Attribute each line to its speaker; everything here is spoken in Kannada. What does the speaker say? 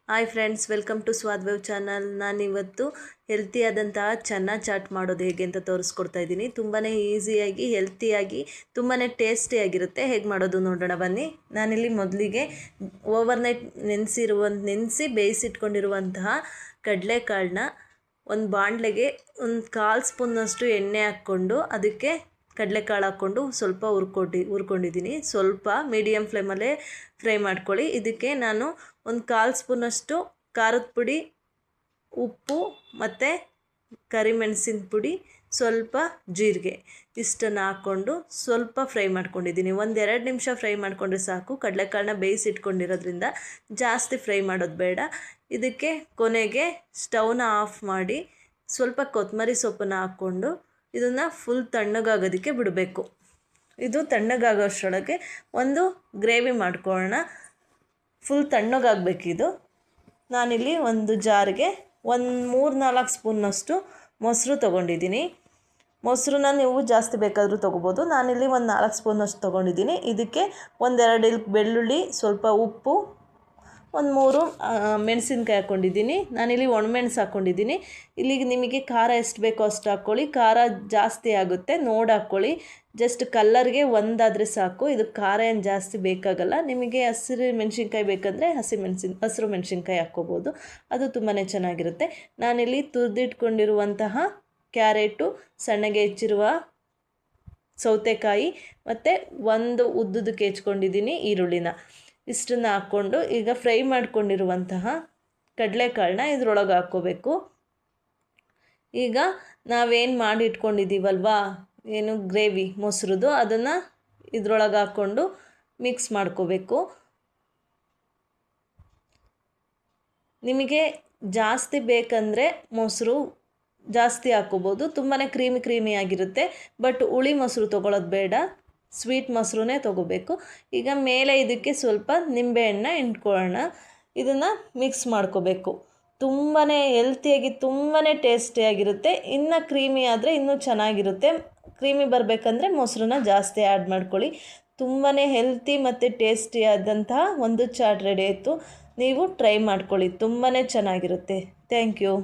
Speaker 1: Hi friends, welcome to Swad wave channel. ನಾನಿವತ್ತು ಹೆಲ್ತಿಯಾದಂತಹ ಚನ್ನ ಚಾಟ್ ಮಾಡೋದು ಹೇಗೆ ಅಂತ ತೋರಿಸ್ಕೊಡ್ತಾ ಇದ್ದೀನಿ. ತುಂಬಾ ಈಸಿಯಾಗಿ ಹೆಲ್ತಿಯಾಗಿ ತುಂಬಾ ಟೇಸ್ಟಿಯಾಗಿರುತ್ತೆ. ಹೇಗೆ ಮಾಡೋದು ನೋಡೋಣ ಬನ್ನಿ. ನಾನಿಲ್ಲಿ ಮೊದಲಿಗೆ ಓವರ್ನೈಟ್ ನೆನೆಸಿ ಬೇಯಿಸಿಟ್ಕೊಂಡಿರುವಂತಹ ಕಡಲೆಕಾಳನ್ನ ಒಂದು ಬಾಣಲೆಗೆ ಒಂದು 1/4 ಸ್ಪೂನ್ನಷ್ಟು ಎಣ್ಣೆ ಹಾಕ್ಕೊಂಡು ಅದಕ್ಕೆ ಕಡಲೆಕಾಳು ಹಾಕ್ಕೊಂಡು ಸ್ವಲ್ಪ ಹುರ್ಕೊಂಡಿದ್ದೀನಿ. ಸ್ವಲ್ಪ ಮೀಡಿಯಮ್ ಫ್ಲೇಮಲ್ಲೇ ಫ್ರೈ ಮಾಡ್ಕೊಳ್ಳಿ. ಇದಕ್ಕೆ ನಾನು ಒಂದು 1/4 ಸ್ಪೂನಷ್ಟು ಖಾರದ ಪುಡಿ, ಉಪ್ಪು ಮತ್ತು ಕರಿಮೆಣಸಿನ ಪುಡಿ, ಸ್ವಲ್ಪ ಜೀರಿಗೆ ಇಷ್ಟನ್ನು ಹಾಕ್ಕೊಂಡು ಸ್ವಲ್ಪ ಫ್ರೈ ಮಾಡ್ಕೊಂಡಿದ್ದೀನಿ. 1-2 ನಿಮಿಷ ಫ್ರೈ ಮಾಡಿಕೊಂಡ್ರೆ ಸಾಕು. ಕಡಲೆಕಾಳನ್ನ ಬೇಯಿಸಿಟ್ಕೊಂಡಿರೋದ್ರಿಂದ ಜಾಸ್ತಿ ಫ್ರೈ ಮಾಡೋದು ಬೇಡ. ಇದಕ್ಕೆ ಕೊನೆಗೆ ಸ್ಟವ್ನ ಆಫ್ ಮಾಡಿ ಸ್ವಲ್ಪ ಕೊತ್ತಂಬರಿ ಸೊಪ್ಪನ್ನು ಹಾಕ್ಕೊಂಡು ಇದನ್ನು ಫುಲ್ ತಣ್ಣಗಾಗೋದಕ್ಕೆ ಬಿಡಬೇಕು. ಇದು ತಣ್ಣಗಾಗೋಷ್ಟರೊಳಗೆ ಒಂದು ಗ್ರೇವಿ ಮಾಡ್ಕೊಳ್ಳೋಣ. ಫುಲ್ ತಣ್ಣಗಾಗಬೇಕಿದು. ನಾನಿಲ್ಲಿ ಒಂದು ಜಾರಿಗೆ ಒಂದು 3-4 ಸ್ಪೂನ್ನಷ್ಟು ಮೊಸರು ತೊಗೊಂಡಿದ್ದೀನಿ. ಮೊಸರನ್ನ ನೀವು ಜಾಸ್ತಿ ಬೇಕಾದರೂ ತೊಗೋಬೋದು. ನಾನಿಲ್ಲಿ ಒಂದು 4 ಸ್ಪೂನಷ್ಟು ತೊಗೊಂಡಿದ್ದೀನಿ. ಇದಕ್ಕೆ 1-2 ಬೆಳ್ಳುಳ್ಳಿ, ಸ್ವಲ್ಪ ಉಪ್ಪು, ಒಂದು 3 ಮೆಣಸಿನ್ಕಾಯಿ ಹಾಕ್ಕೊಂಡಿದ್ದೀನಿ. ನಾನಿಲ್ಲಿ ಒಣಮೆಣಸು ಹಾಕ್ಕೊಂಡಿದ್ದೀನಿ. ಇಲ್ಲಿಗೆ ನಿಮಗೆ ಖಾರ ಎಷ್ಟು ಬೇಕೋ ಅಷ್ಟು ಹಾಕ್ಕೊಳ್ಳಿ. ಖಾರ ಜಾಸ್ತಿ ಆಗುತ್ತೆ ನೋಡಿ ಹಾಕ್ಕೊಳ್ಳಿ. ಜಸ್ಟ್ ಕಲ್ಲರ್ಗೆ ಒಂದಾದರೆ ಸಾಕು. ಇದು ಖಾರ ಏನು ಜಾಸ್ತಿ ಬೇಕಾಗಲ್ಲ. ನಿಮಗೆ ಹಸಿರು ಮೆಣಸಿನ್ಕಾಯಿ ಬೇಕಂದರೆ ಹಸಿರು ಮೆಣಸಿನ್ಕಾಯಿ ಹಾಕ್ಕೋಬೋದು. ಅದು ತುಂಬಾ ಚೆನ್ನಾಗಿರುತ್ತೆ. ನಾನಿಲ್ಲಿ ತುರಿದಿಟ್ಕೊಂಡಿರುವಂತಹ ಕ್ಯಾರೆಟು, ಸಣ್ಣಗೆ ಹೆಚ್ಚಿರುವ ಸೌತೆಕಾಯಿ ಮತ್ತು ಒಂದು ಉದ್ದುದಕ್ಕೆ ಹೆಚ್ಕೊಂಡಿದ್ದೀನಿ ಈರುಳ್ಳಿನ. ಇಷ್ಟನ್ನು ಹಾಕ್ಕೊಂಡು ಈಗ ಫ್ರೈ ಮಾಡ್ಕೊಂಡಿರುವಂತಹ ಕಡಲೆಕಾಳನ್ನ ಇದ್ರೊಳಗೆ ಹಾಕ್ಕೋಬೇಕು. ಈಗ ನಾವೇನು ಮಾಡಿ ಇಟ್ಕೊಂಡಿದ್ದೀವಲ್ವಾ, ಏನು ಗ್ರೇವಿ ಮೊಸರುದು, ಅದನ್ನು ಇದ್ರೊಳಗೆ ಹಾಕ್ಕೊಂಡು ಮಿಕ್ಸ್ ಮಾಡ್ಕೋಬೇಕು. ನಿಮಗೆ ಜಾಸ್ತಿ ಬೇಕಂದರೆ ಮೊಸರು ಜಾಸ್ತಿ ಹಾಕ್ಕೋಬೋದು. ತುಂಬಾ ಕ್ರೀಮಿ ಆಗಿರುತ್ತೆ. ಬಟ್ ಹುಳಿ ಮೊಸರು ತೊಗೊಳ್ಳೋದು ಬೇಡ, ಸ್ವೀಟ್ ಮೊಸರನ್ನೇ ತೊಗೋಬೇಕು. ಈಗ ಮೇಲೆ ಇದಕ್ಕೆ ಸ್ವಲ್ಪ ನಿಂಬೆಹಣ್ಣು ಹಿಂಡ್ಕೊಳ್ಳೋಣ. ಇದನ್ನು ಮಿಕ್ಸ್ ಮಾಡ್ಕೋಬೇಕು. ತುಂಬಾ ಹೆಲ್ತಿಯಾಗಿ ತುಂಬಾ ಟೇಸ್ಟಿಯಾಗಿರುತ್ತೆ. ಇನ್ನು ಕ್ರೀಮಿ ಆದರೆ ಇನ್ನೂ ಚೆನ್ನಾಗಿರುತ್ತೆ. ಕ್ರೀಮಿ ಬರಬೇಕಂದ್ರೆ ಮೊಸರನ್ನ ಜಾಸ್ತಿ ಆ್ಯಡ್ ಮಾಡ್ಕೊಳ್ಳಿ. ತುಂಬಾ ಹೆಲ್ತಿ ಮತ್ತು ಟೇಸ್ಟಿಯಾದಂತಹ ಒಂದು ಚಾಟ್ ರೆಡಿ ಆಯಿತು. ನೀವು ಟ್ರೈ ಮಾಡ್ಕೊಳ್ಳಿ, ತುಂಬಾ ಚೆನ್ನಾಗಿರುತ್ತೆ. Thank you.